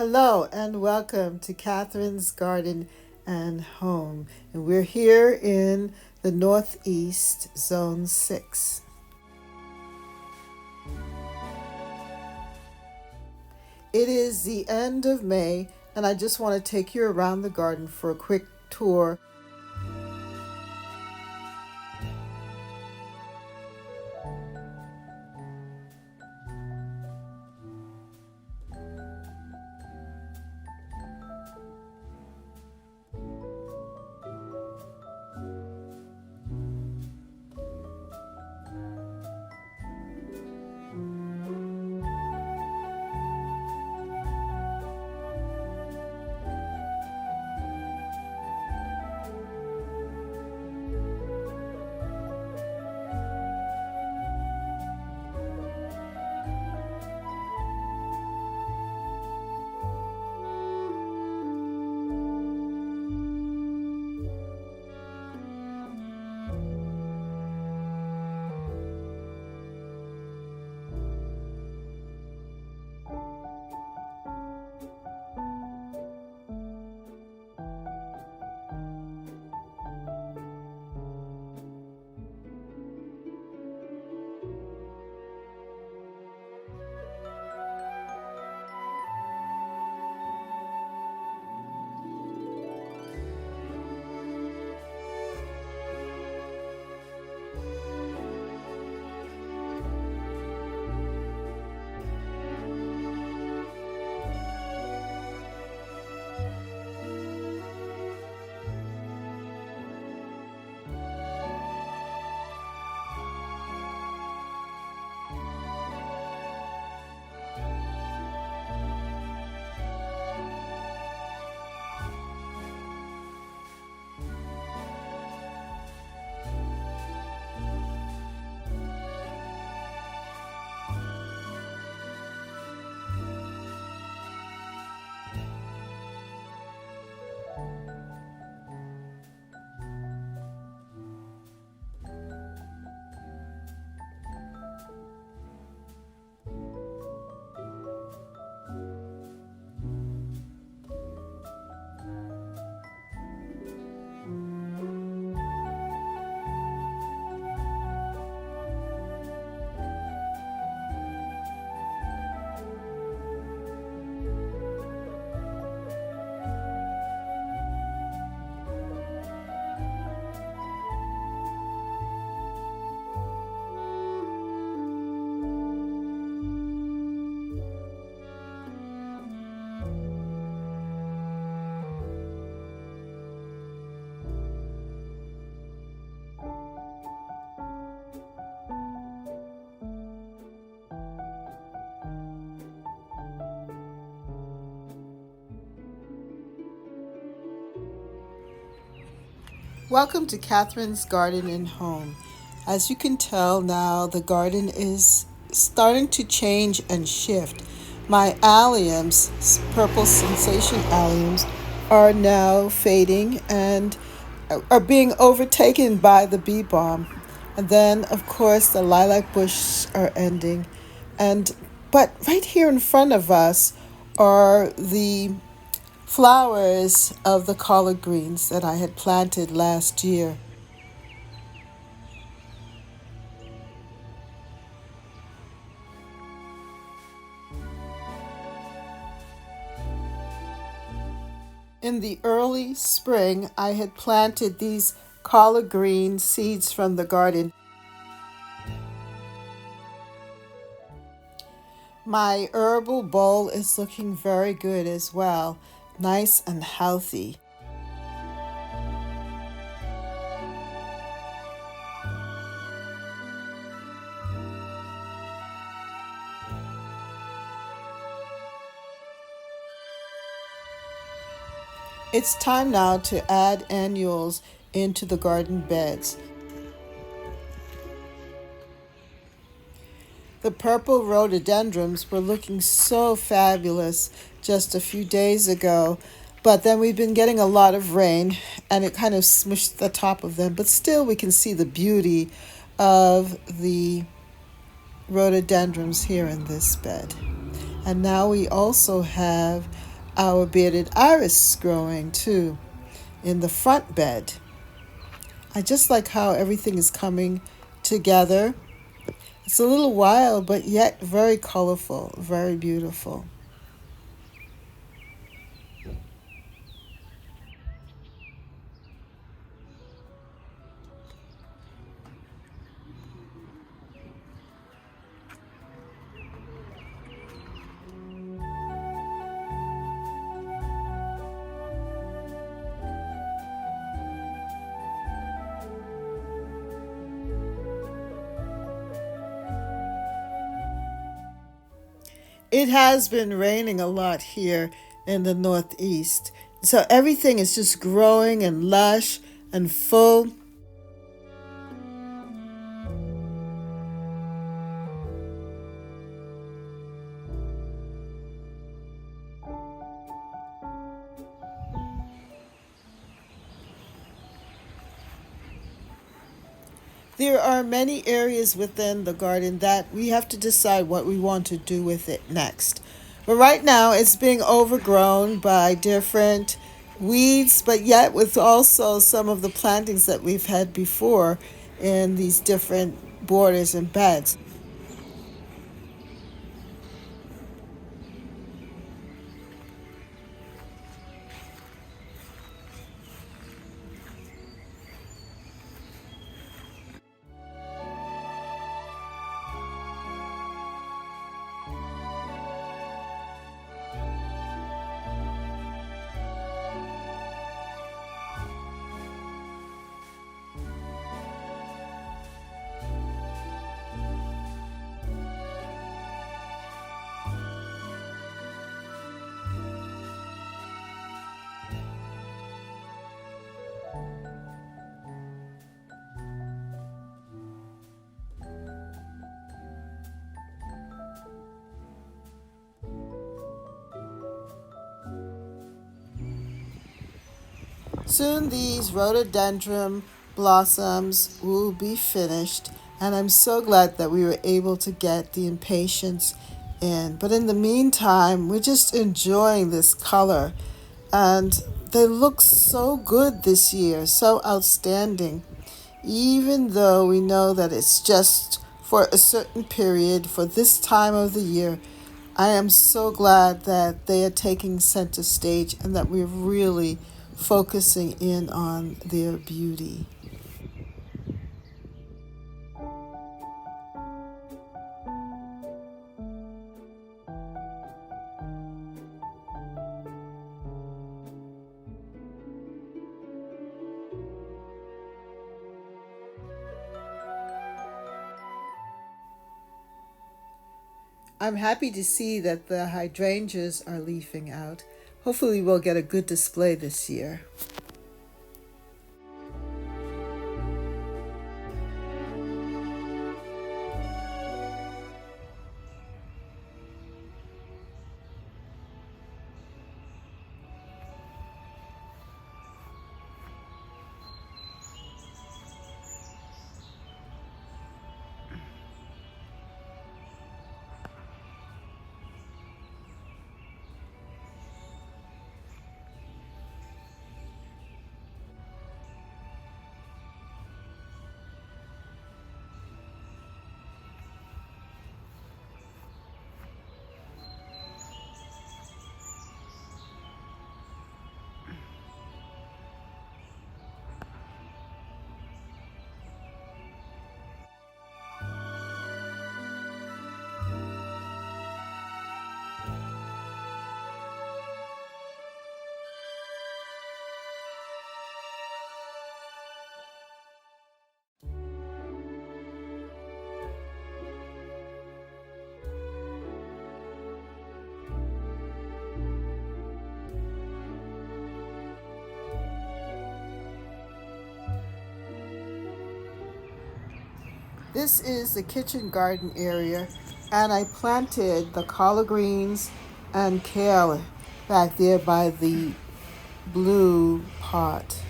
Hello and welcome to Catherine's Garden and Home. And we're here in the Northeast, Zone 6. It is the end of May, and I just want to take you around the garden for a quick tour. Welcome to Catherine's Garden and Home. As you can tell now, the garden is starting to change and shift. My alliums, purple sensation alliums, are now fading and are being overtaken by the bee balm. And then, of course, the lilac bush are ending. But right here in front of us are the flowers of the collard greens that I had planted last year. In the early spring, I had planted these collard green seeds from the garden. My herbal bowl is looking very good as well, nice and healthy. It's time now to add annuals into the garden beds. The purple rhododendrons were looking so fabulous just a few days ago, but then we've been getting a lot of rain and it kind of smushed the top of them, but still we can see the beauty of the rhododendrons here in this bed. And now we also have our bearded iris growing too in the front bed. I just like how everything is coming together. It's a little wild, but yet very colorful, very beautiful. It has been raining a lot here in the Northeast. So everything is just growing and lush and full. There are many areas within the garden that we have to decide what we want to do with it next. But right now, it's being overgrown by different weeds, but yet with also some of the plantings that we've had before in these different borders and beds. Soon these rhododendron blossoms will be finished, and I'm so glad that we were able to get the impatiens in. But in the meantime, we're just enjoying this color, and they look so good this year, so outstanding. Even though we know that it's just for a certain period, for this time of the year, I am so glad that they are taking center stage and that we're really focusing in on their beauty. I'm happy to see that the hydrangeas are leafing out. Hopefully, we'll get a good display this year. This is the kitchen garden area, and I planted the collard greens and kale back there by the blue pot.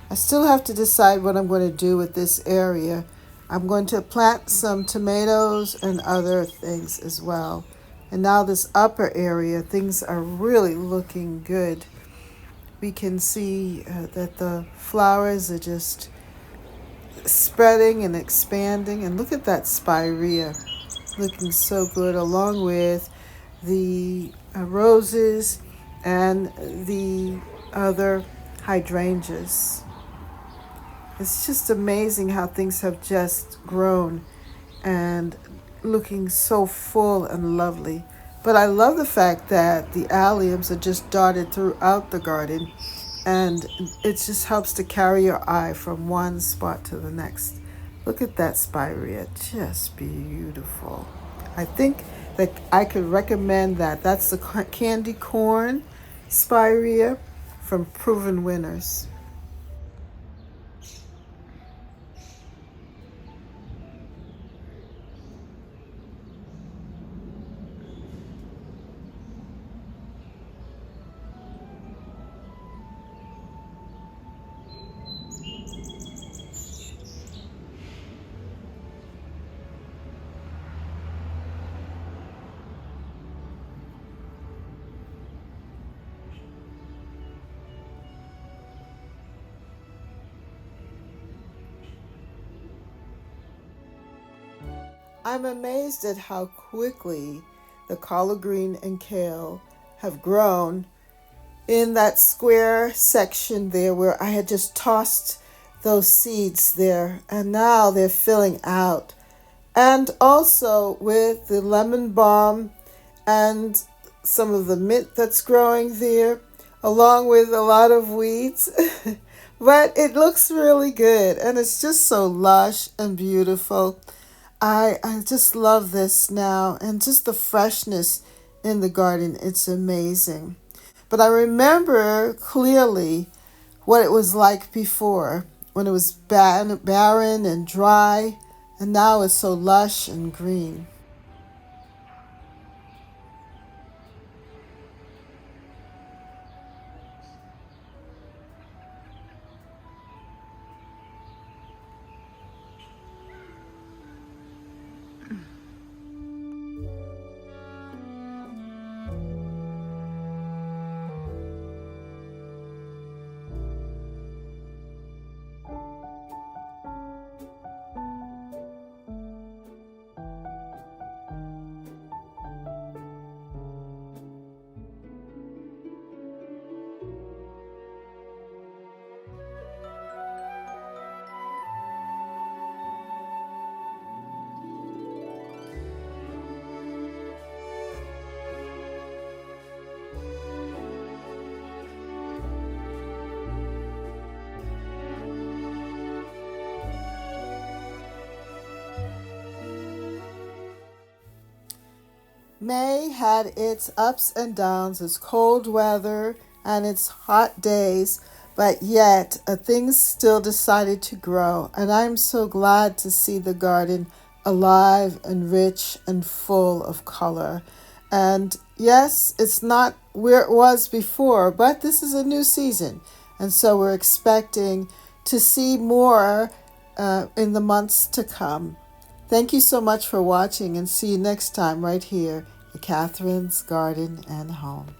I still have to decide what I'm going to do with this area. I'm going to plant some tomatoes and other things as well. And now this upper area, things are really looking good. We can see that the flowers are just spreading and expanding. And look at that spirea looking so good, along with the roses and the other hydrangeas. It's just amazing how things have just grown and looking so full and lovely. But I love the fact that the alliums are just dotted throughout the garden, and it just helps to carry your eye from one spot to the next. Look at that spirea, just beautiful. I think that I could recommend that. That's the candy corn spirea from Proven Winners. I'm amazed at how quickly the collard green and kale have grown in that square section there where I had just tossed those seeds there, and now they're filling out. And also with the lemon balm and some of the mint that's growing there, along with a lot of weeds. But it looks really good, and it's just so lush and beautiful. I just love this now, and just the freshness in the garden. It's amazing. But I remember clearly what it was like before, when it was barren and dry, and now it's so lush and green. May had its ups and downs, its cold weather and its hot days, but yet things still decided to grow. And I'm so glad to see the garden alive and rich and full of color. And yes, it's not where it was before, but this is a new season. And so we're expecting to see more in the months to come. Thank you so much for watching, and see you next time right here at Catherine's Garden and Home.